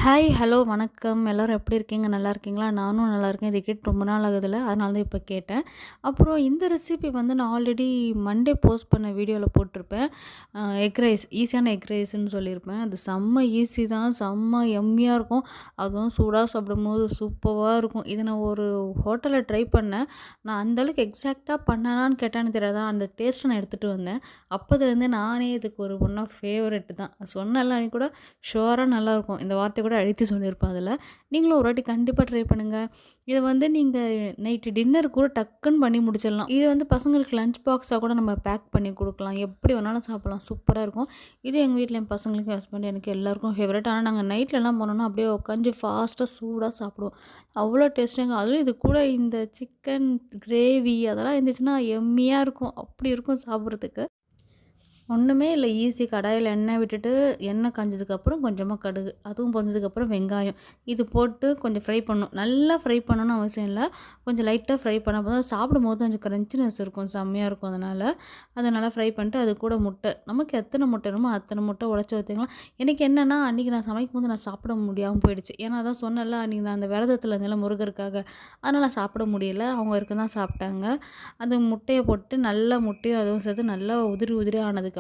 Hi, hello, வணக்கம். எல்லாரும் எப்படி இருக்கீங்க? நல்லா இருக்கீங்களா? நானும் நல்லா இருக்கேன். இது கேட்டு ரொம்ப நாள் ஆகுதுல்ல. அதனால தான் இப்போ கேட்டேன். அப்புறம் இந்த ரெசிபி வந்து நான் ஆல்ரெடி மண்டே போஸ்ட் பண்ண வீடியோல போட்டிருப்பேன். எக் ரைஸ், ஈஸியான எக் ரைஸ்ன்னு சொல்லியிருப்பேன். அது செம்ம ஈஸி தான். செம்ம யம்மியா இருக்கும். அதுவும் சூடா சாப்பிடும்போது சூப்பரா இருக்கும். இத நான் ஒரு ஹோட்டல்ல ட்ரை பண்ணேன். நான் அந்த அளவுக்கு எக்ஸாக்ட்டா பண்ணேனான்னு கேட்டா எனக்கு தெரியாது. அந்த டேஸ்ட்ட நான் எடுத்துட்டு வந்தேன். அப்போதுலேருந்தே நானே இதுக்கு ஒரு ஒன் ஆஃப் ஃபேவரெட் தான். சொன்னேன்ல அன்னைக்கு கூட ஷுவரா நல்லாயிருக்கும். இந்த வார்த்தைய கூட அழுத்தி சொல்லியிருப்பேன் அதில. நீங்களும் ஒரு வாட்டி கண்டிப்பா ட்ரை பண்ணுங்க. இத வந்து நீங்க நைட்டு டின்னர் கூட டக்குன்னு பண்ணி முடிச்சிடலாம். இது வந்து பசங்களுக்கு லஞ்ச் பாக்ஸா கூட நம்ம பேக் பண்ணி குடுக்கலாம். எப்படி வேணாலும் சாப்பிடலாம். சூப்பரா இருக்கும். இது எங்க வீட்ல என் பசங்களுக்கு, ஹஸ்பண்ட் எனக்கு எல்லாருக்கும் ஃபேவரைட். ஆனா நாங்க நைட்லலாம் போனோம்னா அப்படியே உட்காந்து ஃபாஸ்ட்டா சூடா சாப்பிடுவோம். அவ்வளோ டேஸ்டிங்க. அதுவும் இது கூட இந்த சிக்கன் கிரேவி அதெல்லாம் இருந்துச்சுன்னா எம்மியா இருக்கும். அப்படி இருக்கும் சாப்பிடுறதுக்கு. ஒண்ணுமே இல்ல. ஈஸி கடாயில எண்ணெய் விட்டுட்டு, எண்ணெய் காஞ்சதுக்கப்புறம் கொஞ்சமா கடுகு, அதுவும் பொரிஞ்சதுக்கப்புறம் வெங்காயம். இது போட்டு கொஞ்சம் ஃப்ரை பண்ணணும். நல்லா ஃப்ரை பண்ணணும்னு அவசியம் இல்ல. கொஞ்சம் லைட்டா ஃப்ரை பண்ணா போதும். சாப்பிடும்போது கொஞ்சம் கிரன்ச்சினஸ் இருக்கும். செம்மையா இருக்கும் அதனால. அத நல்லா ஃப்ரை பண்ணிட்டு, அது கூட முட்டை. நமக்கு எத்தனை முட்டை வேணுமோ அத்தனை முட்டை உடைச்சு ஊத்திக்கலாம். எனக்கு என்னன்னா, அன்னைக்கு நான் சமைக்கும்போது நான் சாப்பிட முடியாம போயிடுச்சு. ஏன்னா அதான் சொன்னேன்ல, அன்னைக்கு நான் அந்த விரதத்துல இருந்தேன்ல முருகருக்காக. அதனால சாப்பிட முடியல. அவங்க வரைக்கும் தான் சாப்பிட்டாங்க. அந்த முட்டைய போட்டு நல்லா முட்டையும் அதுவும் சேர்த்து நல்லா உதிரி உதிரியா ஆனதுக்கப்புறம்,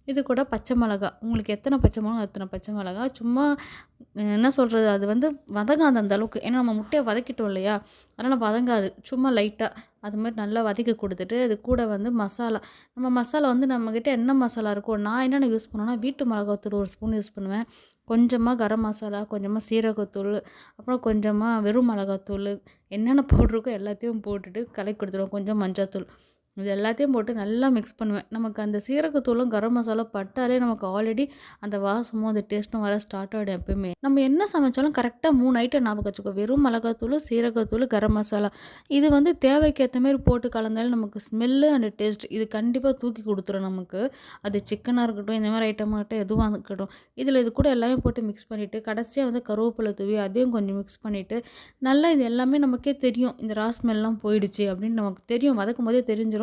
இது கூட பச்சை மிளகா. உங்களுக்கு எத்தனை பச்சை மிளகா அத்தனை பச்சை மிளகா. சும்மா என்ன சொல்றது? அது வந்து வதங்காது அந்த அளவுக்கு. ஏன்னா நம்ம முட்டைய வதக்கிட்டோம் இல்லையா? அதனால வதங்காது. சும்மா லைட்டா அது மாரி நல்லா வதக்கி குடுத்துட்டு, அது கூட வந்து மசாலா. நம்ம மசாலா வந்து நம்மகிட்ட என்ன மசாலா இருக்கோ நான் என்னென்ன யூஸ் பண்ணுவேன்னா, வீட்டு மிளகாத்தூள் 1 ஸ்பூன் யூஸ் பண்ணுவேன். கொஞ்சமா கரம் மசாலா, கொஞ்சமா சீரகத்தூள், அப்புறம் கொஞ்சமா வெறும் மிளகாத்தூளு, என்னென்ன பவுடர் இருக்கோ எல்லாத்தையும் போட்டுட்டு கலக்கி குடுத்துருவேன். கொஞ்சம் மஞ்சள்தூள். இது எல்லாத்தையும் போட்டு நல்லா மிக்ஸ் பண்ணுவேன். நமக்கு அந்த சீரகத்தூளும், கரம் மசாலா பட்டாலே நமக்கு ஆல்ரெடி அந்த வாசமும், அந்த டேஸ்ட்டும் வர ஸ்டார்ட் ஆயிடும் எப்பயுமே. நம்ம என்ன சமைச்சாலும் கரெக்ட்டா 3 ஐட்டம் ஞாபகம் வச்சுக்கோ. வெறும் மிளகாத்தூளு, சீரகத்தூளு, கரம் மசாலா. இது வந்து தேவைக்கு ஏத்த மாரி போட்டு கலந்தாலே நமக்கு ஸ்மெல்லு அண்ட் டேஸ்ட் இது கண்டிப்பா தூக்கி குடுத்துரும் நமக்கு. அது சிக்கனா இருக்கட்டும், இந்த மாரி ஐட்டமா இருக்கட்டும், எதுவா இருக்கட்டும். இதில இது கூட எல்லாமே போட்டு மிக்ஸ் பண்ணிட்டு, கடைசியா வந்து கருவேப்பிலை தூவி அதையும் கொஞ்சம் மிக்ஸ் பண்ணிட்டு, நல்லா இது எல்லாமே நமக்கே தெரியும். இந்த ரா ஸ்மெல்லாம் போயிடுச்சு அப்படின்னு நமக்கு தெரியும். வதக்கும்போதே தெரிஞ்சிரும்.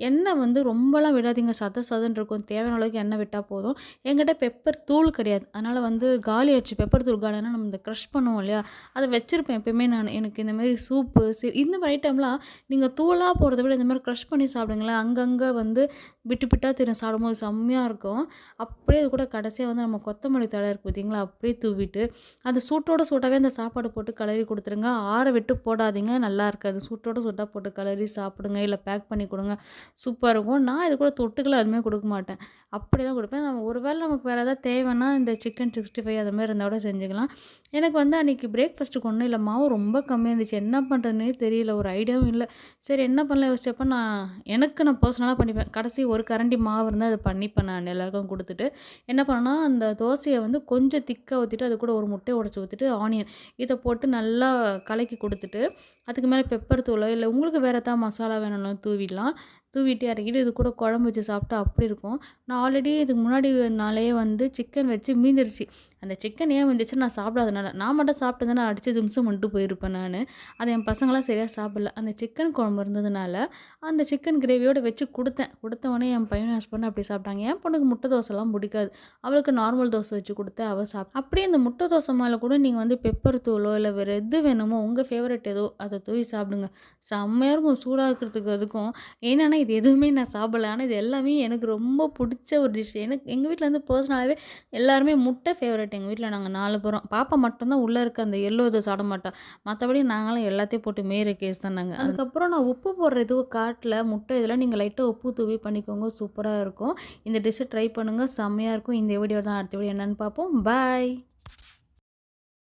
எண்ணெய் வந்து ரொம்பலாம் விடாதீங்க. சத சதன்னு இருக்கும். தேவையான அளவுக்கு எண்ணெய் விட்டா போதும். என்கிட்ட பெப்பர் தூள் கிடையாது. அதனால வந்து காலி ஆயிடுச்சு. பெப்பர் தூள் காலியானா நம்ம இந்த க்ரஷ் பண்ணுவோம் இல்லையா? அத வச்சிருப்பேன் எப்பயுமே நானு. எனக்கு இந்த மாரி சூப்பு, இந்த மாரி ஐட்டம்லாம் நீங்க தூளா போடுறத விட இந்த மாரி க்ரஷ் பண்ணி சாப்பிடுங்களேன். அங்கங்க வந்து பிட்டு பிட்டா தெரியும். சாப்பிடும்போது செம்மையா இருக்கும். அப்படியே அது கூட கடைசியா வந்து நம்ம கொத்தமல்லி தழை இருக்கு பார்த்தீங்களா? அப்படியே தூவிட்டு, அது சூட்டோட சூடாவே அந்த சாப்பாடு போட்டு கிளறி குடுத்துருங்க. ஆற விட்டு போடாதீங்க. நல்லா இருக்காது. சூட்டோட சூடா போட்டு கிளறி சாப்பிடுங்க. இல்ல பேக் பண்ணி குடுங்க. சூப்பரா இருக்கும். நான் இது கூட தொட்டுக்கலாம் எதுவுமே குடுக்க மாட்டேன். அப்படியே தான் குடுப்பேன். நம்ம ஒரு வேள நமக்கு வேற ஏதாவது தேவைன்னா, இந்த சிக்கன் 65 அது மாரி இருந்தா கூட செஞ்சுக்கலாம். எனக்கு வந்து அன்னைக்கு பிரேக்ஃபாஸ்ட்டுக்கு ஒண்ணும் இல்ல. மாவு ரொம்ப கம்மியா இருந்துச்சு. என்ன பண்றதுன்னே தெரியல. ஒரு ஐடியாவும் இல்ல. சரி என்ன பண்ணலாம் யோசிச்சப்ப நான் பர்சனலா பண்ணிப்பேன். கடைசி ஒரு கரண்டி மாவு இருந்தா அத பண்ணிப்பேன் நான் எல்லாருக்கும் குடுத்துட்டு. என்ன பண்ணேன்னா, அந்த தோசைய வந்து கொஞ்சம் திக்கா ஊத்திட்டு, அது கூட ஒரு முட்டைய உடைச்சு ஊத்திட்டு, ஆனியன் இத போட்டு நல்லா கலக்கி குடுத்துட்டு, அதுக்கு மேல பெப்பர் தூளோ, இல்ல உங்களுக்கு வேற ஏதாவது மசாலா வேணும்னாலும் தூவிடலாம். தூவிட்டு இறக்கிட்டு இது கூட குழம்பு வச்சு சாப்பிட்டா அப்படி இருக்கும். நான் ஆல்ரெடி இதுக்கு முன்னாடி நாளே வந்து சிக்கன் வச்சு மீந்துருச்சு. அந்த சிக்கன் ஏன் மீந்துச்சுன்னு நான் சாப்பிடாதனால. நான் மட்டும் சாப்பிட்டதுன்னா அடிச்சு திம்சம் பண்ணிட்டு போயிருப்பேன் நானு. அத என் பசங்கலாம் சரியா சாப்பிடல. அந்த சிக்கன் குழம்பு இருந்ததுனால, அந்த சிக்கன் கிரேவியோட வச்சு குடுத்தேன். குடுத்த உடனே என் பையனும் ஹஸ்பண்டும் அப்படி சாப்பிட்டாங்க. என் பொண்ணுக்கு முட்டை தோசைலாம் பிடிக்காது. அவளுக்கு நார்மல் தோசை வச்சு குடுத்தேன். அவ அப்படியே இந்த முட்டை தோசை மேல கூட நீங்க வந்து பெப்பர் தூளோ, இல்ல வேற எது வேணுமோ உங்க ஃபேவரைட் எதோ அத தூவி சாப்பிடுங்க. செம்மையா இருக்கும் சூடா இருக்கிறதுக்கு அதுக்கும். என்னன்னா இது எதுவுமே நான் சாப்பிடல. ஆனா இது எல்லாமே எனக்கு ரொம்ப புடிச்ச ஒரு டிஷ். எங்க வீட்ல வந்து பெர்சனலாவே எல்லாருமே முட்டை ஃபேவரைட் எங்க வீட்ல நாங்க 4 பேரும். பாப்பா மட்டும் தான் உள்ள இருக்க அந்த எல்லோ இத சாப்பிட மாட்டா. மத்தபடி நாங்கலாம் எல்லாத்தையும் போட்டு மேய்ற கேஸ் தான் நாங்க. அதுக்கப்புறம் நான் உப்பு போடுற எதுவும் காட்டல. முட்டை இதெல்லாம் நீங்க லைட்டா உப்பு தூவி பண்ணிக்கோங்க. சூப்பரா இருக்கும். இந்த டிஷ்ஷ ட்ரை பண்ணுங்க. செம்மையா இருக்கும். இந்த வீடியோ தான். அடுத்த வீடியோ என்னன்னு பார்ப்போம். பாய்.